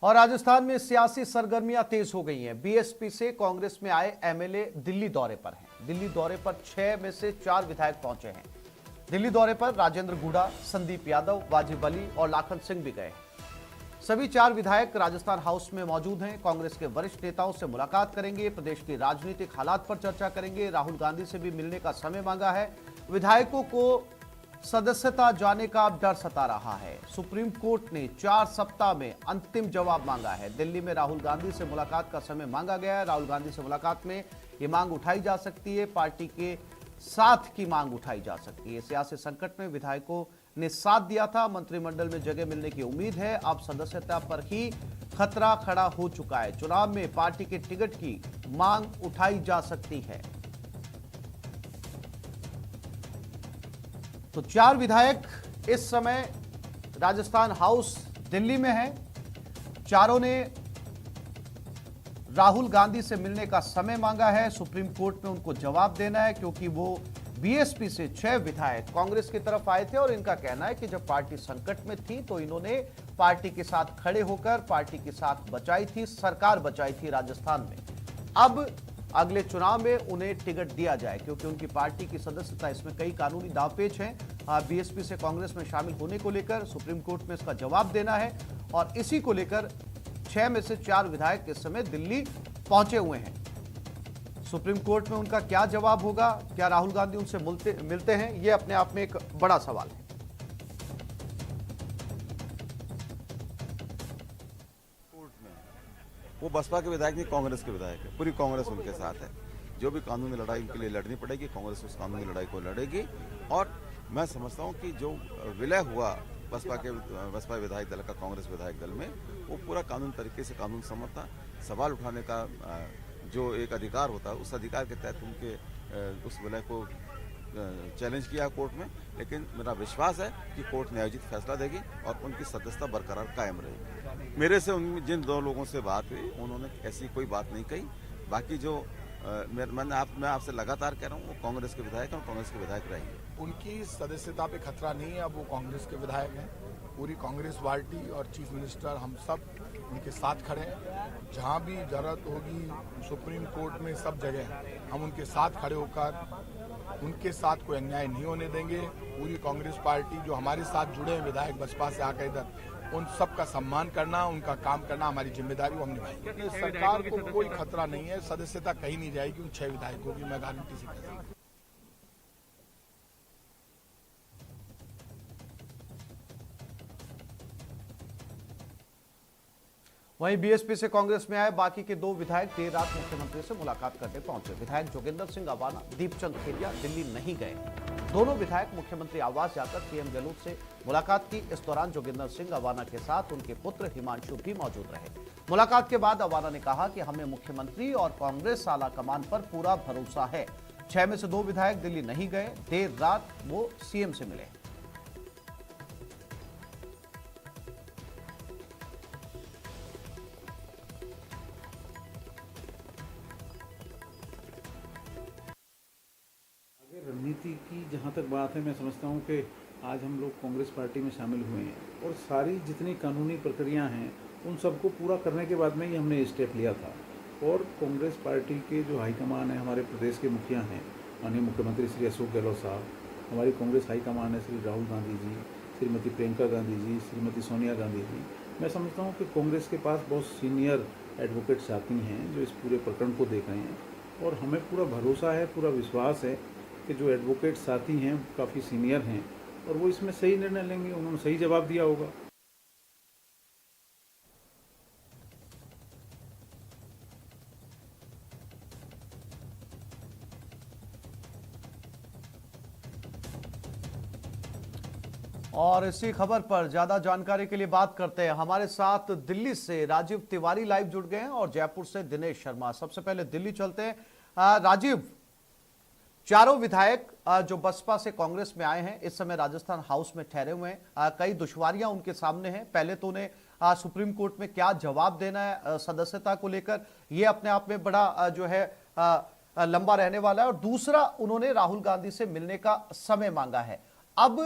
और राजस्थान में सियासी सरगर्मियां तेज हो गई हैं। बीएसपी से कांग्रेस में आए एमएलए दिल्ली दौरे पर हैं। दिल्ली दौरे पर 6 में से 4 विधायक पहुंचे हैं। दिल्ली दौरे पर राजेंद्र गुड़ा, संदीप यादव, वाजिब अली और लाखन सिंह भी गए हैं। सभी 4 विधायक राजस्थान हाउस में मौजूद हैं। कांग्रेस के वरिष्ठ नेताओं से मुलाकात करेंगे, प्रदेश की राजनीतिक हालात पर चर्चा करेंगे। राहुल गांधी से भी मिलने का समय मांगा है। विधायकों को सदस्यता जाने का अब डर सता रहा है। सुप्रीम कोर्ट ने 4 सप्ताह में अंतिम जवाब मांगा है। दिल्ली में राहुल गांधी से मुलाकात का समय मांगा गया है। राहुल गांधी से मुलाकात में ये मांग उठाई जा सकती है, पार्टी के साथ की मांग उठाई जा सकती है। सियासी संकट में विधायकों ने साथ दिया था, मंत्रिमंडल में जगह मिलने की उम्मीद है। अब सदस्यता पर ही खतरा खड़ा हो चुका है। चुनाव में पार्टी के टिकट की मांग उठाई जा सकती है। तो 4 विधायक इस समय राजस्थान हाउस दिल्ली में हैं। चारों ने राहुल गांधी से मिलने का समय मांगा है। सुप्रीम कोर्ट में उनको जवाब देना है, क्योंकि वो बीएसपी से 6 विधायक कांग्रेस की तरफ आए थे और इनका कहना है कि जब पार्टी संकट में थी तो इन्होंने पार्टी के साथ खड़े होकर पार्टी के साथ बचाई थी, सरकार बचाई थी राजस्थान में। अब अगले चुनाव में उन्हें टिकट दिया जाए, क्योंकि उनकी पार्टी की सदस्यता, इसमें कई कानूनी दांवपेच हैं। बीएसपी से कांग्रेस में शामिल होने को लेकर सुप्रीम कोर्ट में इसका जवाब देना है और इसी को लेकर 6 में से 4 विधायक इस समय दिल्ली पहुंचे हुए हैं। सुप्रीम कोर्ट में उनका क्या जवाब होगा, क्या राहुल गांधी उनसे मिलते हैं, यह अपने आप में एक बड़ा सवाल है। वो बसपा के विधायक नहीं, कांग्रेस के विधायक है। पूरी कांग्रेस उनके साथ है। जो भी कानूनी लड़ाई उनके लिए लड़नी पड़ेगी, कांग्रेस उस कानूनी लड़ाई को लड़ेगी। और मैं समझता हूं कि जो विलय हुआ बसपा विधायक दल का कांग्रेस विधायक दल में, वो पूरा कानून तरीके से कानून सम्मत था। सवाल उठाने का जो एक अधिकार होता है, उस अधिकार के तहत उनके उस विलय को चैलेंज किया कोर्ट में। लेकिन मेरा विश्वास है कि कोर्ट न्यायोचित फैसला देगी और उनकी सदस्यता बरकरार कायम रहेगी। मेरे से जिन 2 लोगों से बात हुई, उन्होंने ऐसी कोई बात नहीं कही। बाकी जो मैं आपसे लगातार कह रहा हूँ, वो कांग्रेस के विधायक हैं और कांग्रेस के विधायक रहेंगे। उनकी सदस्यता पे खतरा नहीं है। अब वो कांग्रेस के विधायक हैं। पूरी कांग्रेस पार्टी और चीफ मिनिस्टर, हम सब उनके साथ खड़े हैं। जहां भी जरूरत होगी सुप्रीम कोर्ट में, सब जगह हम उनके साथ खड़े होकर उनके साथ कोई अन्याय नहीं होने देंगे। पूरी कांग्रेस पार्टी जो हमारे साथ जुड़े हैं विधायक बसपा से आकर इधर, उन सब का सम्मान करना, उनका काम करना हमारी जिम्मेदारी, वो हम निभाएंगे। सरकार को कोई खतरा नहीं है, सदस्यता कहीं नहीं जाएगी उन 6 विधायकों की, मैं गारंटी से कहता हूं। वहीं बीएसपी से कांग्रेस में आए बाकी के 2 विधायक देर रात मुख्यमंत्री से मुलाकात करने पहुंचे। विधायक जोगिंदर सिंह अवाना, दीपचंद खेरिया दिल्ली नहीं गए। दोनों विधायक मुख्यमंत्री आवास जाकर सीएम गहलोत से मुलाकात की। इस दौरान जोगिंदर सिंह अवाना के साथ उनके पुत्र हिमांशु भी मौजूद रहे। मुलाकात के बाद अवाना ने कहा कि हमें मुख्यमंत्री और कांग्रेस आला कमान पर पूरा भरोसा है। 6 में से 2 विधायक दिल्ली नहीं गए। देर रात वो सीएम से मिले। रणनीति की जहाँ तक बात है, मैं समझता हूँ कि आज हम लोग कांग्रेस पार्टी में शामिल हुए हैं और सारी जितनी कानूनी प्रक्रिया हैं उन सबको पूरा करने के बाद में ही हमने स्टेप लिया था। और कांग्रेस पार्टी के जो हाईकमान है, हमारे प्रदेश के मुखिया हैं, माननीय मुख्यमंत्री श्री अशोक गहलोत साहब, हमारी कांग्रेस हाईकमान है श्री राहुल गांधी जी, श्रीमती प्रियंका गांधी जी, श्रीमती सोनिया गांधी जी। मैं समझता हूँ कि कांग्रेस के पास बहुत सीनियर एडवोकेट साथी हैं जो इस पूरे प्रकरण को देख रहे हैं और हमें पूरा भरोसा है, पूरा विश्वास है कि जो एडवोकेट साथी हैं काफ़ी सीनियर हैं और वो इसमें सही निर्णय लेंगे। उन्होंने सही जवाब दिया होगा। और इसी खबर पर ज्यादा जानकारी के लिए बात करते हैं। हमारे साथ दिल्ली से राजीव तिवारी लाइव जुड़ गए हैं और जयपुर से दिनेश शर्मा। सबसे पहले दिल्ली चलते हैं। राजीव, चारों विधायक जो बसपा से कांग्रेस में आए हैं इस समय राजस्थान हाउस में ठहरे हुए हैं। कई दुश्वारियां उनके सामने हैं। पहले तो उन्हें सुप्रीम कोर्ट में क्या जवाब देना है सदस्यता को लेकर, यह अपने आप में बड़ा जो है लंबा रहने वाला है। और दूसरा, उन्होंने राहुल गांधी से मिलने का समय मांगा है। अब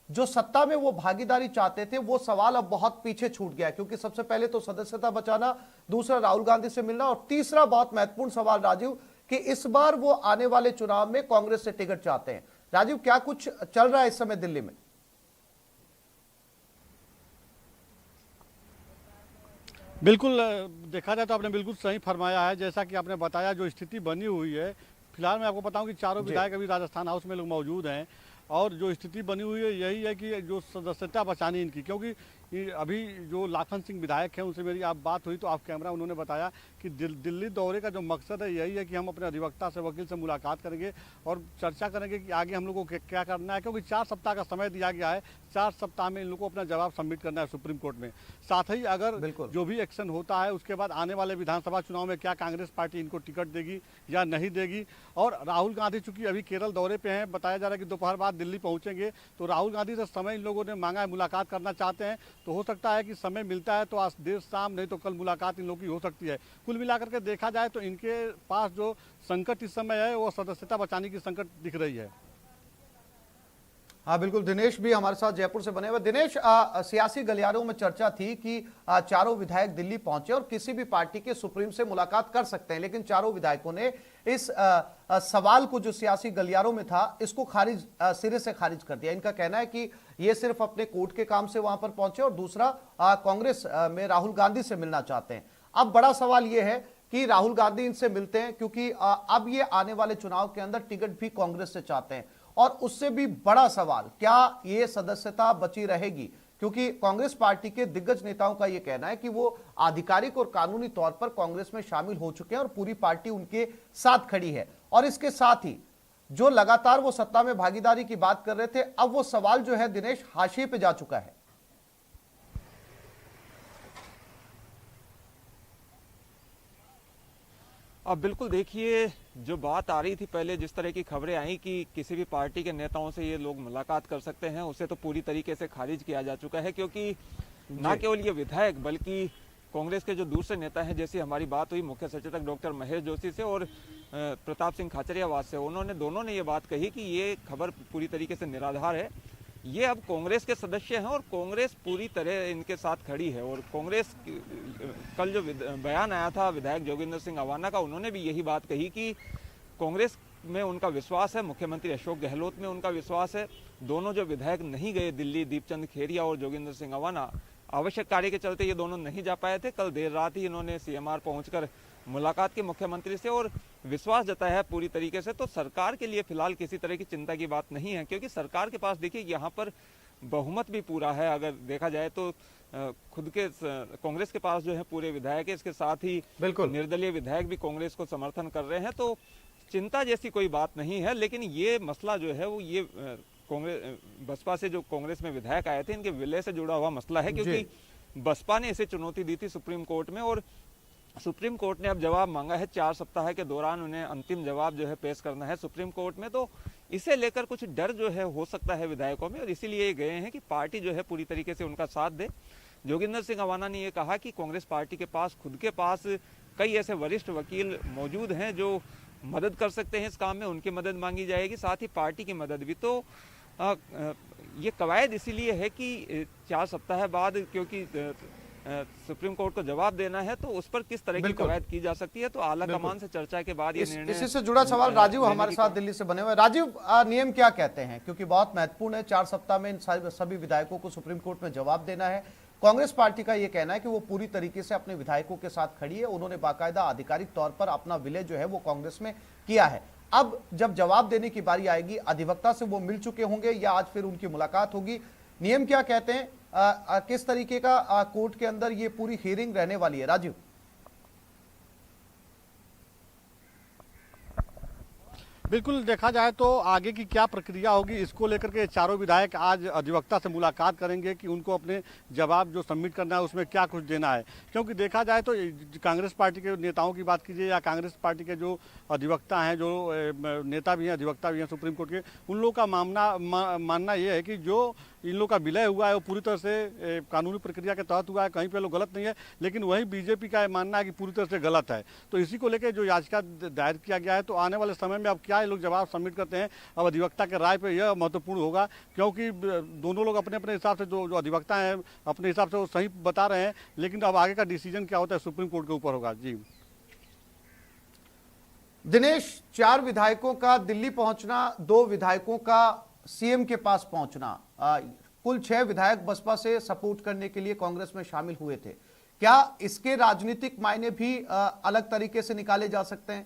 जो सत्ता में वो भागीदारी चाहते थे, वो सवाल अब बहुत पीछे छूट गया, क्योंकि सबसे पहले तो सदस्यता बचाना, दूसरा राहुल गांधी से मिलना, और तीसरा बहुत महत्वपूर्ण सवाल राजीव कि इस बार वो आने वाले चुनाव में कांग्रेस से टिकट चाहते हैं। राजीव, क्या कुछ चल रहा है इस समय दिल्ली में? बिल्कुल, देखा जाए तो आपने बिल्कुल सही फरमाया है। जैसा कि आपने बताया, जो स्थिति बनी हुई है, फिलहाल मैं आपको बताऊं कि चारों विधायक अभी राजस्थान हाउस में लोग मौजूद हैं, और जो स्थिति बनी हुई है यही है कि जो सदस्यता बचानी इनकी, क्योंकि अभी जो लाखन सिंह विधायक हैं उनसे मेरी आप बात हुई तो आप कैमरा उन्होंने बताया कि दिल्ली दौरे का जो मकसद है यही है कि हम अपने अधिवक्ता से, वकील से मुलाकात करेंगे और चर्चा करेंगे कि आगे हम लोगों को क्या करना है, क्योंकि 4 सप्ताह का समय दिया गया है। 4 सप्ताह में इन लोगों को अपना जवाब सबमिट करना है सुप्रीम कोर्ट में। साथ ही अगर जो भी एक्शन होता है उसके बाद आने वाले विधानसभा चुनाव में क्या कांग्रेस पार्टी इनको टिकट देगी या नहीं देगी। और राहुल गांधी चूंकि अभी केरल दौरे पे हैं, बताया जा रहा है कि दोपहर बाद दिल्ली पहुंचेंगे, तो राहुल गांधी से समय इन लोगों ने मांगा है, मुलाकात करना चाहते हैं। तो हो सकता है कि समय मिलता है तो आज देर शाम, नहीं तो कल मुलाकात इन लोगों की हो सकती है। कुल मिलाकर के देखा जाए तो इनके पास जो संकट इस समय है वो सदस्यता बचाने की संकट दिख रही है। हाँ बिल्कुल, दिनेश भी हमारे साथ जयपुर से बने हुए। दिनेश, सियासी गलियारों में चर्चा थी कि चारों विधायक दिल्ली पहुंचे और किसी भी पार्टी के सुप्रीम से मुलाकात कर सकते हैं, लेकिन चारों विधायकों ने इस सवाल को जो सियासी गलियारों में था इसको खारिज, सिरे से खारिज कर दिया। इनका कहना है कि ये सिर्फ अपने कोर्ट के काम से वहां पर पहुंचे, और दूसरा कांग्रेस में राहुल गांधी से मिलना चाहते हैं। अब बड़ा सवाल ये है कि राहुल गांधी इनसे मिलते हैं क्योंकि अब ये आने वाले चुनाव के अंदर टिकट भी कांग्रेस से चाहते हैं, और उससे भी बड़ा सवाल, क्या ये सदस्यता बची रहेगी? क्योंकि कांग्रेस पार्टी के दिग्गज नेताओं का यह कहना है कि वो आधिकारिक और कानूनी तौर पर कांग्रेस में शामिल हो चुके हैं और पूरी पार्टी उनके साथ खड़ी है। और इसके साथ ही जो लगातार वो सत्ता में भागीदारी की बात कर रहे थे, अब वो सवाल जो है दिनेश हाशिए पे जा चुका है। अब बिल्कुल देखिए, जो बात आ रही थी पहले, जिस तरह की खबरें आई कि किसी भी पार्टी के नेताओं से ये लोग मुलाकात कर सकते हैं, उसे तो पूरी तरीके से खारिज किया जा चुका है। क्योंकि ना केवल ये विधायक बल्कि कांग्रेस के जो दूसरे नेता हैं, जैसी हमारी बात हुई मुख्य सचेतक डॉक्टर महेश जोशी से और प्रताप सिंह खाचरियावास से, उन्होंने दोनों ने ये बात कही कि ये खबर पूरी तरीके से निराधार है। ये अब कांग्रेस के सदस्य हैं और कांग्रेस पूरी तरह इनके साथ खड़ी है। और कांग्रेस, कल जो बयान आया था विधायक जोगिंदर सिंह अवाना का, उन्होंने भी यही बात कही कि कांग्रेस में उनका विश्वास है, मुख्यमंत्री अशोक गहलोत में उनका विश्वास है। दोनों जो विधायक नहीं गए दिल्ली, दीपचंद खेरिया और जोगिंदर सिंह अवाना, आवश्यक कार्य के चलते ये दोनों नहीं जा पाए थे। कल देर रात ही इन्होंने सीएमआर पहुंचकर मुलाकात की मुख्यमंत्री से और विश्वास जताया है पूरी तरीके से। तो सरकार के लिए फिलहाल किसी तरह की चिंता की बात नहीं है, क्योंकि सरकार के पास देखिए यहाँ पर बहुमत भी पूरा है। अगर देखा जाए तो खुद के कांग्रेस के पास जो है पूरे विधायक है, इसके साथ ही निर्दलीय विधायक भी कांग्रेस को समर्थन कर रहे हैं। तो चिंता जैसी कोई बात नहीं है। लेकिन ये मसला जो है वो ये कांग्रेस, बसपा से जो कांग्रेस में विधायक आए थे, इनके विलय से जुड़ा हुआ मसला है। क्योंकि बसपा ने इसे चुनौती दी थी सुप्रीम कोर्ट में, और सुप्रीम कोर्ट ने अब जवाब मांगा है। 4 सप्ताह के दौरान उन्हें अंतिम जवाब जो है पेश करना है सुप्रीम कोर्ट में। तो इसे लेकर कुछ डर जो है हो सकता है विधायकों में, और इसीलिए गए हैं कि पार्टी जो है पूरी तरीके से उनका साथ दे। जोगिंदर सिंह अवाना ने यह कहा कि कांग्रेस पार्टी के पास, खुद के पास कई ऐसे वरिष्ठ वकील मौजूद हैं जो मदद कर सकते हैं इस काम में, उनकी मदद मांगी जाएगी, साथ ही पार्टी की मदद भी। तो ये कवायद इसीलिए है कि 4 सप्ताह बाद, क्योंकि सुप्रीम कोर्ट को जवाब देना है, तो उस पर किस तरह की कवायद की जा सकती है। तो आला कमान से चर्चा के बाद ये निर्णय। इसी से जुड़ा सवाल राजीव हमारे साथ दिल्ली से बने हुए। राजीव, नियम क्या कहते हैं? क्योंकि बहुत महत्वपूर्ण है, 4 सप्ताह में इन सभी विधायकों को सुप्रीम कोर्ट में जवाब देना है। कांग्रेस पार्टी का यह कहना है कि वो पूरी तरीके से अपने विधायकों के साथ खड़ी है। उन्होंने बाकायदा आधिकारिक तौर पर अपना विलय जो है वो कांग्रेस में किया है। अब जब जवाब देने की बारी आएगी, अधिवक्ता से वो मिल चुके होंगे या आज फिर उनकी मुलाकात होगी? नियम क्या कहते हैं? किस तरीके का कोर्ट के अंदर ये पूरी हियरिंग रहने वाली है? राजीव, बिल्कुल, देखा जाए तो आगे की क्या प्रक्रिया होगी इसको लेकर के चारों विधायक आज अधिवक्ता से मुलाकात करेंगे कि उनको अपने जवाब जो सबमिट करना है उसमें क्या कुछ देना है। क्योंकि देखा जाए तो कांग्रेस पार्टी के नेताओं की बात कीजिए या कांग्रेस पार्टी के जो अधिवक्ता हैं, जो नेता भी हैं, अधिवक्ता भी हैं सुप्रीम कोर्ट के, उन लोगों का मानना ये है कि जो इन लोग का विलय हुआ है वो पूरी तरह से कानूनी प्रक्रिया के तहत हुआ है, कहीं पे लोग गलत नहीं है, लेकिन वही बीजेपी का मानना है कि पूरी तरह से गलत है। तो इसी को लेकर जो याचिका दायर किया गया है, तो आने वाले समय में अब क्या ये लोग जवाब सबमिट करते हैं, अब अधिवक्ता के राय पर यह महत्वपूर्ण होगा, क्योंकि दोनों लोग अपने अपने हिसाब से जो अधिवक्ता हैं अपने हिसाब से वो सही बता रहे हैं, लेकिन अब आगे का डिसीजन क्या होता है सुप्रीम कोर्ट के ऊपर होगा। जी दिनेश, 4 विधायकों का दिल्ली पहुंचना, 2 विधायकों का सीएम के पास पहुंचना, कुल 6 विधायक बसपा से सपोर्ट करने के लिए कांग्रेस में शामिल हुए थे। क्या इसके राजनीतिक मायने भी अलग तरीके से निकाले जा सकते हैं?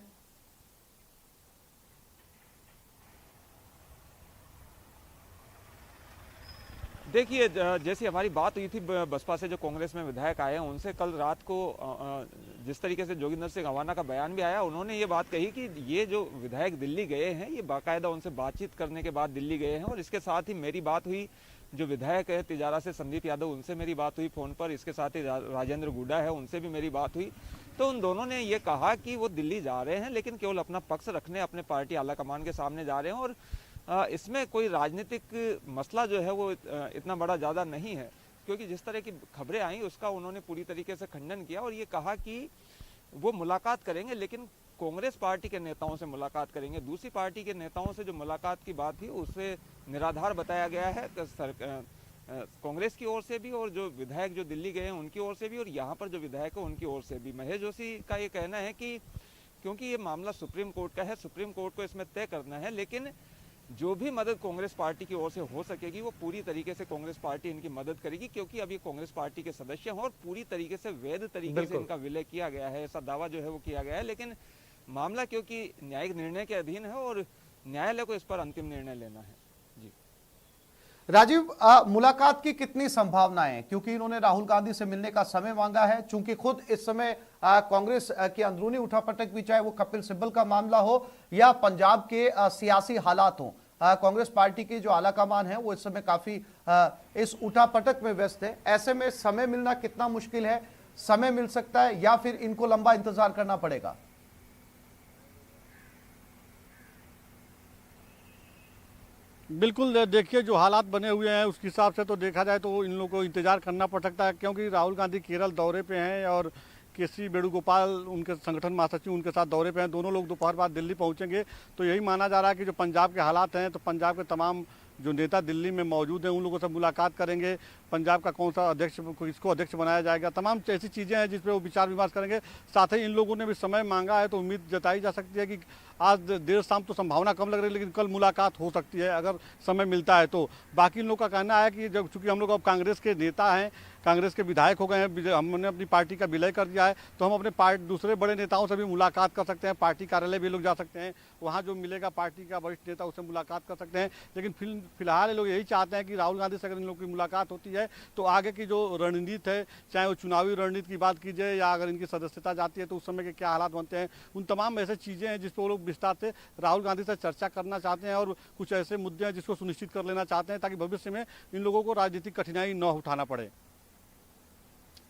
देखिए, जैसी हमारी बात हुई थी बसपा से जो कांग्रेस में विधायक आए हैं उनसे कल रात को जिस तरीके से जोगिंदर सिंह अवाना का बयान भी आया, उन्होंने ये बात कही कि ये जो विधायक दिल्ली गए हैं ये बाकायदा उनसे बातचीत करने के बाद दिल्ली गए हैं। और इसके साथ ही मेरी बात हुई जो विधायक है तिजारा से संदीप यादव, उनसे मेरी बात हुई फोन पर। इसके साथ ही राजेंद्र गुड्डा है, उनसे भी मेरी बात हुई। तो उन दोनों ने ये कहा कि वो दिल्ली जा रहे हैं लेकिन केवल अपना पक्ष रखने अपने पार्टी आलाकमान के सामने जा रहे हैं, और इसमें कोई राजनीतिक मसला जो है वो इतना बड़ा ज़्यादा नहीं है, क्योंकि जिस तरह की खबरें आई उसका उन्होंने पूरी तरीके से खंडन किया और ये कहा कि वो मुलाकात करेंगे लेकिन कांग्रेस पार्टी के नेताओं से मुलाकात करेंगे। दूसरी पार्टी के नेताओं से जो मुलाकात की बात थी उसे निराधार बताया गया है कांग्रेस की ओर से भी, और जो विधायक जो दिल्ली गए हैं उनकी ओर से भी, और यहाँ पर जो विधायक है उनकी ओर से भी। महेश जोशी का ये कहना है कि क्योंकि ये मामला सुप्रीम कोर्ट का है, सुप्रीम कोर्ट को इसमें तय करना है, लेकिन जो भी मदद कांग्रेस पार्टी की ओर से हो सकेगी वो पूरी तरीके से कांग्रेस पार्टी इनकी मदद करेगी, क्योंकि अब ये कांग्रेस पार्टी के सदस्य हैं और पूरी तरीके से वैध तरीके से इनका विलय किया गया है, ऐसा दावा जो है वो किया गया है। लेकिन मामला क्योंकि न्यायिक निर्णय के अधीन है और न्यायालय को इस पर अंतिम निर्णय लेना है। जी राजीव, मुलाकात की कितनी संभावनाएं हैं? क्योंकि इन्होंने राहुल गांधी से मिलने का समय मांगा है, चूंकि खुद इस समय कांग्रेस की अंदरूनी उठापटक भी, चाहे वो कपिल सिब्बल का मामला हो या पंजाब के सियासी हालात हो, कांग्रेस पार्टी की जो आलाकमान है वो इस समय काफी इस उठापटक में व्यस्त है। ऐसे में समय मिलना कितना मुश्किल है? समय मिल सकता है या फिर इनको लंबा इंतजार करना पड़ेगा? बिल्कुल, देखिए जो हालात बने हुए हैं उसके हिसाब से तो देखा जाए तो इन लोगों को इंतजार करना पड़ सकता है, क्योंकि राहुल गांधी केरल दौरे पे हैं और केसी वेणुगोपाल उनके संगठन महासचिव उनके साथ दौरे पे हैं। दोनों लोग दोपहर बाद दिल्ली पहुंचेंगे। तो यही माना जा रहा है कि जो पंजाब के हालात हैं, तो पंजाब के तमाम जो नेता दिल्ली में मौजूद हैं उन लोगों से मुलाकात करेंगे। पंजाब का कौन सा अध्यक्ष, किसको अध्यक्ष बनाया जाएगा, तमाम ऐसी चीज़ें हैं जिस पर वो विचार विमर्श करेंगे। साथ ही इन लोगों ने भी समय मांगा है, तो उम्मीद जताई जा सकती है कि आज देर शाम तो संभावना कम लग रही है, लेकिन कल मुलाकात हो सकती है अगर समय मिलता है तो। बाकी इन लोग का कहना है कि जब चूंकि हम लोग अब कांग्रेस के नेता हैं, कांग्रेस के विधायक हो गए हैं, हमने अपनी पार्टी का विलय कर दिया है, तो हम अपने दूसरे बड़े नेताओं से भी मुलाकात कर सकते हैं। पार्टी कार्यालय भी लोग जा सकते हैं, वहाँ जो मिलेगा पार्टी का वरिष्ठ नेता उससे मुलाकात कर सकते हैं। लेकिन फिलहाल ये लोग यही चाहते हैं कि राहुल गांधी से अगर इन लोग की मुलाकात होती है तो आगे की जो रणनीति है, चाहे वो चुनावी रणनीति की बात की जाए या अगर इनकी सदस्यता जाती है तो उस समय के क्या हालात बनते हैं, उन तमाम ऐसे चीज़ें हैं जिस पर वो लोग विस्तार से राहुल गांधी से चर्चा करना चाहते हैं और कुछ ऐसे मुद्दे हैं जिसको सुनिश्चित कर लेना चाहते हैं ताकि भविष्य में इन लोगों को राजनीतिक कठिनाई न उठाना पड़े।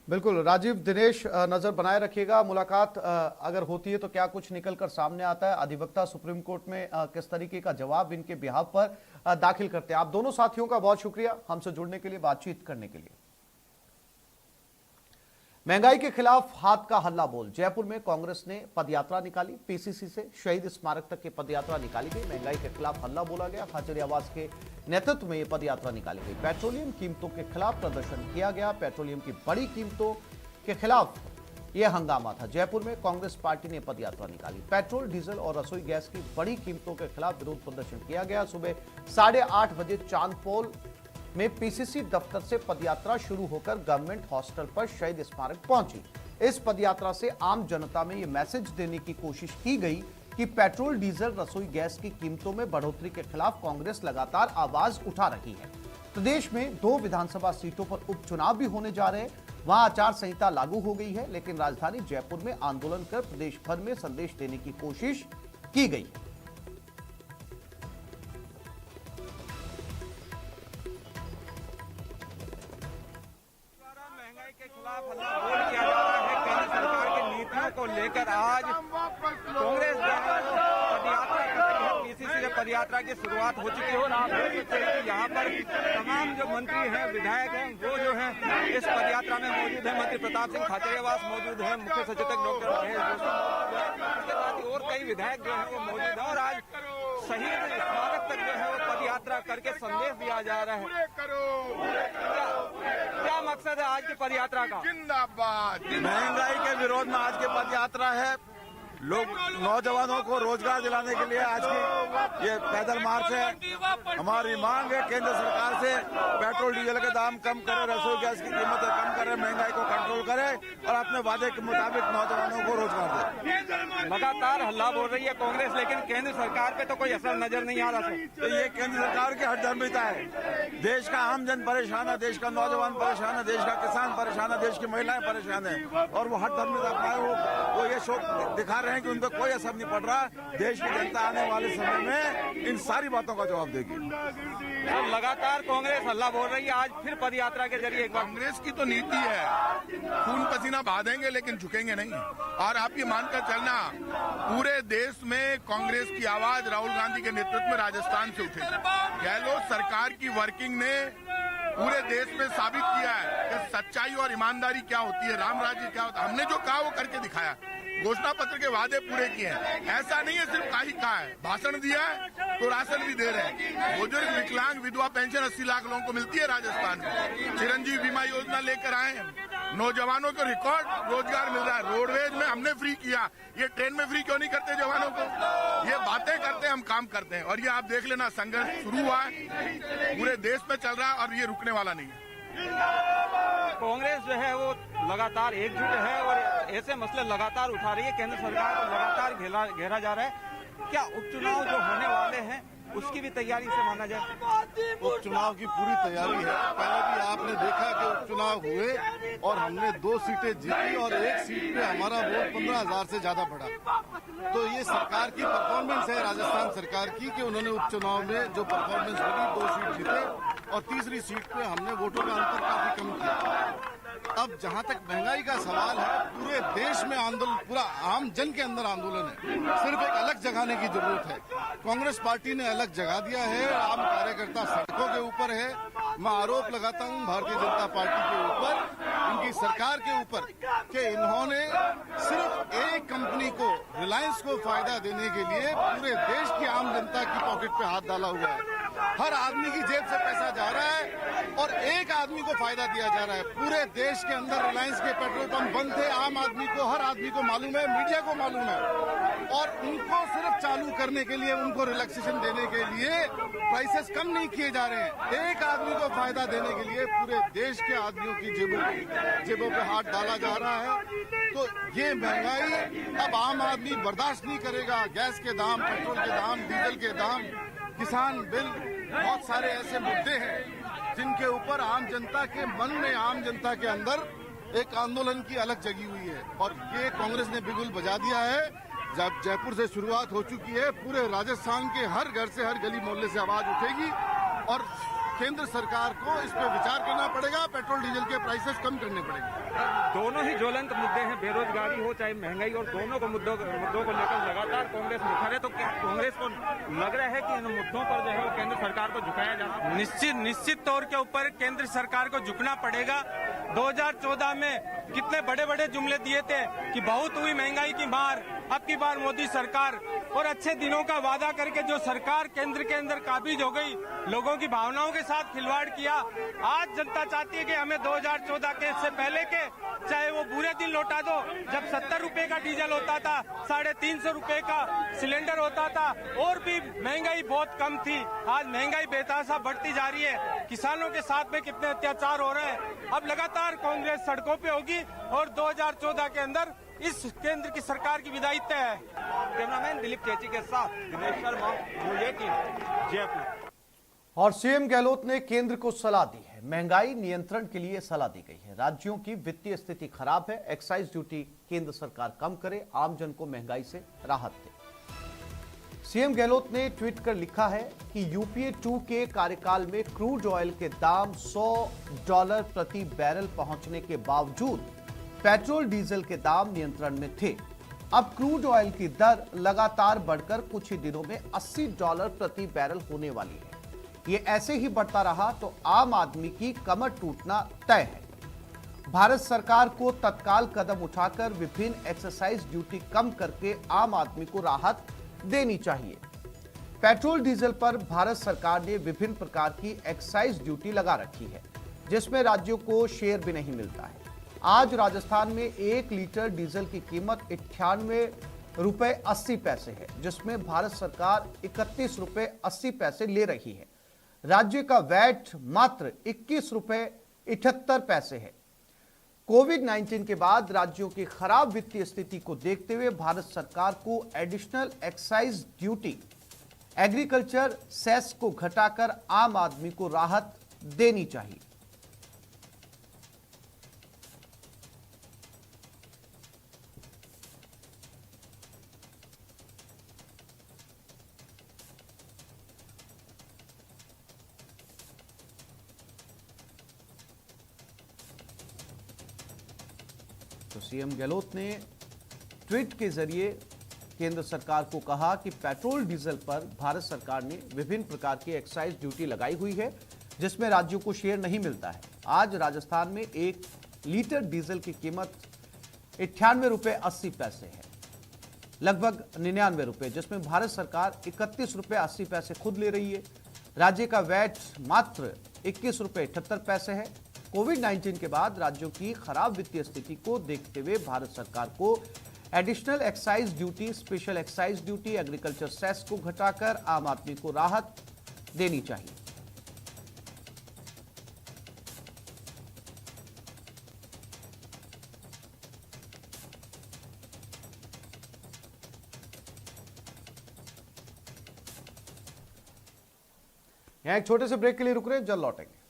बिल्कुल राजीव, दिनेश नजर बनाए रखिएगा। मुलाकात अगर होती है तो क्या कुछ निकलकर सामने आता है, अधिवक्ता सुप्रीम कोर्ट में किस तरीके का जवाब इनके बिहाफ पर दाखिल करते हैं। आप दोनों साथियों का बहुत शुक्रिया हमसे जुड़ने के लिए, बातचीत करने के लिए। महंगाई के खिलाफ हाथ का हल्ला बोल, जयपुर में कांग्रेस ने पदयात्रा निकाली। पीसीसी से शहीद स्मारक तक की पदयात्रा निकाली गई। महंगाई के खिलाफ हल्ला बोला गया। खाचरियावास के नेतृत्व में यह पदयात्रा निकाली गई। पेट्रोलियम कीमतों के खिलाफ प्रदर्शन किया गया। पेट्रोलियम की बड़ी कीमतों के खिलाफ यह हंगामा था। जयपुर में कांग्रेस पार्टी ने पदयात्रा निकाली। पेट्रोल, डीजल और रसोई गैस की बड़ी कीमतों के खिलाफ विरोध प्रदर्शन किया गया। सुबह 8:30 बजे चांदपोल में पीसीसी दफ्तर से पदयात्रा शुरू होकर गवर्नमेंट हॉस्टल पर शहीद स्मारक पहुंची। इस पदयात्रा से आम जनता में यह मैसेज देने की कोशिश की गई कि पेट्रोल, डीजल, रसोई गैस की कीमतों में बढ़ोतरी के खिलाफ कांग्रेस लगातार आवाज उठा रही है। प्रदेश में 2 विधानसभा सीटों पर उपचुनाव भी होने जा रहे हैं। वहां आचार संहिता लागू हो गई है, लेकिन राजधानी जयपुर में आंदोलन कर प्रदेश भर में संदेश देने की कोशिश की गई। को लेकर आज कांग्रेस पदयात्रा कर रही है। पीसीसी से पदयात्रा की शुरुआत हो चुकी है और आप देख सकते हैं कि यहाँ पर तमाम जो मंत्री हैं, विधायक हैं, वो जो है इस पदयात्रा में मौजूद है। मंत्री प्रताप सिंह खाचरियावास मौजूद है, मुख्य सचेतक डॉक्टर महेश जोशी, इसके साथ ही और कई विधायक जो है वो मौजूद है और आज शहीद स्मारक तक जो है वो पदयात्रा करके संदेश दिया जा रहा है। क्या मकसद है आज की पदयात्रा का? जिंदाबाद। महंगाई के विरोध में आज की पदयात्रा है। लोग नौजवानों को रोजगार दिलाने के लिए आज की ये पैदल मार्च है। हमारी मांग है केंद्र सरकार से पेट्रोल डीजल के दाम कम करे, रसोई गैस की कीमतें कम करे, महंगाई को कंट्रोल करे और अपने वादे के मुताबिक नौजवानों को रोजगार दे। लगातार हल्ला बोल रही है कांग्रेस, लेकिन केंद्र सरकार पे तो कोई असर नजर नहीं आ रहा है। तो ये केंद्र सरकार की हठधर्मिता है। देश का आम जन परेशान है, देश का नौजवान परेशान है, देश का किसान परेशान है, देश की महिलाएं परेशान है और वो हठधर्मिता अपनाए वो ये शो दिखा रहे हैं कि उन पर कोई असर नहीं पड़ रहा। देश की जनता आने वाले समय में इन सारी बातों का जवाब देगी। अब लगातार कांग्रेस हल्ला बोल रही है, आज फिर पदयात्रा के जरिए एक बार कांग्रेस की तो नीति है, खून पसीना बहा देंगे लेकिन झुकेंगे नहीं। और आप ये मानकर चलना, पूरे देश में कांग्रेस की आवाज राहुल गांधी के नेतृत्व में राजस्थान से उठेगी। गहलोत सरकार की वर्किंग ने पूरे देश में साबित किया है कि सच्चाई और ईमानदारी क्या होती है, राम राज्य क्या होता है। हमने जो कहा वो करके दिखाया, घोषणा पत्र के वादे पूरे किए हैं। ऐसा नहीं है सिर्फ काही कहा है, भाषण दिया है तो राशन भी दे रहे हैं। बुजुर्ग, विकलांग, विधवा पेंशन 80 लाख लोगों को मिलती है राजस्थान में। चिरंजीव बीमा योजना लेकर आए हैं, नौजवानों को रिकॉर्ड रोजगार मिल रहा है। रोडवेज में हमने फ्री किया, ये ट्रेन में फ्री क्यों नहीं करते जवानों को? ये बातें करते हैं, हम काम करते हैं। और ये आप देख लेना, संघर्ष शुरू हुआ है, पूरे देश में चल रहा है और ये रुकने वाला नहीं है। कांग्रेस जो है वो लगातार एकजुट है और ऐसे मसले लगातार उठा रही है। केंद्र सरकार को लगातार घेरा जा रहा है। क्या उपचुनाव जो होने वाले हैं उसकी भी तैयारी से माना जाए? उपचुनाव की पूरी तैयारी है। पहले भी आपने देखा कि उपचुनाव हुए और हमने 2 सीटें जीती और 1 सीट पे हमारा वोट 15,000 से ज्यादा बढ़ा। तो ये सरकार की परफॉर्मेंस है, राजस्थान सरकार की, कि उन्होंने उपचुनाव में जो परफॉर्मेंस बनी, 2 सीट जीते और तीसरी सीट पे हमने वोटों का अंतर काफी कम किया। अब जहां तक महंगाई का सवाल है, पूरे देश में आंदोलन, पूरा आम जन के अंदर आंदोलन है। सिर्फ एक अलग जगाने की जरूरत है। कांग्रेस पार्टी ने अलग जगा दिया है, आम कार्यकर्ता सड़कों के ऊपर है। मैं आरोप लगाता हूं भारतीय जनता पार्टी के ऊपर, इनकी सरकार के ऊपर, कि इन्होंने सिर्फ एक कंपनी को, रिलायंस को फायदा देने के लिए पूरे देश की आम जनता की पॉकेट पे हाथ डाला हुआ है। हर आदमी की जेब से पैसा जा रहा है और एक आदमी को फायदा दिया जा रहा है। पूरे देश के अंदर रिलायंस के पेट्रोल पंप बंद थे, आम आदमी को, हर आदमी को मालूम है, मीडिया को मालूम है। और उनको सिर्फ चालू करने के लिए, उनको रिलैक्सेशन देने के लिए प्राइसेस कम नहीं किए जा रहे हैं। एक आदमी को फायदा देने के लिए पूरे देश के आदमियों की जेबों पे हाथ डाला जा रहा है। तो ये महंगाई अब आम आदमी बर्दाश्त नहीं करेगा। गैस के दाम, पेट्रोल के दाम, डीजल के दाम, किसान बिल, बहुत सारे ऐसे मुद्दे हैं जिनके ऊपर आम जनता के मन में, आम जनता के अंदर एक आंदोलन की अलग जगी हुई है। और ये कांग्रेस ने बिगुल बजा दिया है। जब जयपुर से शुरुआत हो चुकी है, पूरे राजस्थान के हर घर से, हर गली मोहल्ले से आवाज उठेगी और केंद्र सरकार को इस पर विचार करना पड़ेगा, पेट्रोल डीजल के प्राइसेस कम करने पड़ेंगे। दोनों ही ज्वलंत मुद्दे हैं, बेरोजगारी हो चाहे महंगाई, और दोनों को मुद्दों को लेकर लगातार कांग्रेस मुखर है। तो क्या कांग्रेस को लग रहा है कि इन मुद्दों पर जो है वो केंद्र सरकार को झुकाया जाना? निश्चित तौर के ऊपर केंद्र सरकार को झुकना पड़ेगा। 2014 में कितने बड़े बड़े जुमले दिए थे कि बहुत हुई महंगाई की मार, अब की बार मोदी सरकार, और अच्छे दिनों का वादा करके जो सरकार केंद्र के अंदर काबिज हो गई, लोगों की भावनाओं के साथ खिलवाड़ किया। आज जनता चाहती है कि हमें 2014 के से पहले के चाहे वो बुरे दिन लौटा दो, जब 70 रुपए का डीजल होता था, 350 रुपए का सिलेंडर होता था और भी महंगाई बहुत कम थी। आज महंगाई बेतहाशा बढ़ती जा रही है। किसानों के साथ में कितने अत्याचार हो रहे हैं। अब लगातार कांग्रेस सड़कों पे होगी और 2014 के अंदर इस केंद्र की सरकार की विदाई तय है। कैमरामैन दिलीप चेची के साथ दिनेश शर्मा, न्यूज़ 18, जयपुर। और सीएम गहलोत ने केंद्र को सलाह दी है। महंगाई नियंत्रण के लिए सलाह दी गई है। राज्यों की वित्तीय स्थिति खराब है, एक्साइज ड्यूटी केंद्र सरकार कम करे, आम जन को महंगाई से राहत दे। सीएम गहलोत ने ट्वीट कर लिखा है कि यूपीए 2 के कार्यकाल में क्रूड ऑयल के दाम $100 प्रति बैरल पहुंचने के बावजूद पेट्रोल डीजल के दाम नियंत्रण में थे। अब क्रूड ऑयल की दर लगातार बढ़कर कुछ ही दिनों में $80 प्रति बैरल होने वाली है। ये ऐसे ही बढ़ता रहा तो आम आदमी की कमर टूटना तय है। भारत सरकार को तत्काल कदम उठाकर विभिन्न एक्साइज ड्यूटी कम करके आम आदमी को राहत देनी चाहिए। पेट्रोल डीजल पर भारत सरकार ने विभिन्न प्रकार की एक्साइज ड्यूटी लगा रखी है, जिसमें राज्यों को शेयर भी नहीं मिलता है। आज राजस्थान में 1 लीटर डीजल की कीमत 98 रुपए 80 पैसे है, जिसमें भारत सरकार 31 रुपए 80 पैसे ले रही है। राज्य का वैट मात्र 21 रुपए 78 पैसे है। कोविड-19 के बाद राज्यों की खराब वित्तीय स्थिति को देखते हुए भारत सरकार को additional excise duty, agriculture cess को घटाकर आम आदमी को राहत देनी चाहिए। तो सीएम गहलोत ने ट्वीट के जरिए केंद्र सरकार को कहा कि पेट्रोल डीजल पर भारत सरकार ने विभिन्न प्रकार की एक्साइज ड्यूटी लगाई हुई है, जिसमें राज्यों को शेयर नहीं मिलता है। आज राजस्थान में 1 लीटर डीजल की कीमत 98 रुपए 80 पैसे है, लगभग 99 रुपए, जिसमें भारत सरकार 31 रुपए 80 पैसे खुद ले रही है। राज्य का वैट मात्र 21 रुपए 78 पैसे है। कोविड-19 के बाद राज्यों की खराब वित्तीय स्थिति को देखते हुए भारत सरकार को additional excise duty, special excise duty, agriculture cess को घटाकर आम आदमी को राहत देनी चाहिए। यहां एक छोटे से ब्रेक के लिए रुक रहे हैं, जल्द लौटेंगे।